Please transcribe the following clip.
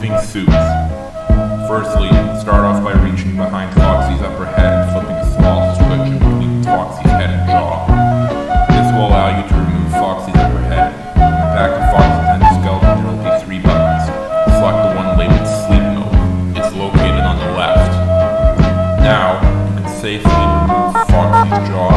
Removing suits. Firstly, start off by reaching behind Foxy's upper head and flipping a small switch in between Foxy's head and jaw. This will allow you to remove Foxy's upper head. In the back of Foxy's endoskeleton there will be 3 buttons. Select the one labeled Sleep Mode. It's located on the left. Now, you can safely remove Foxy's jaw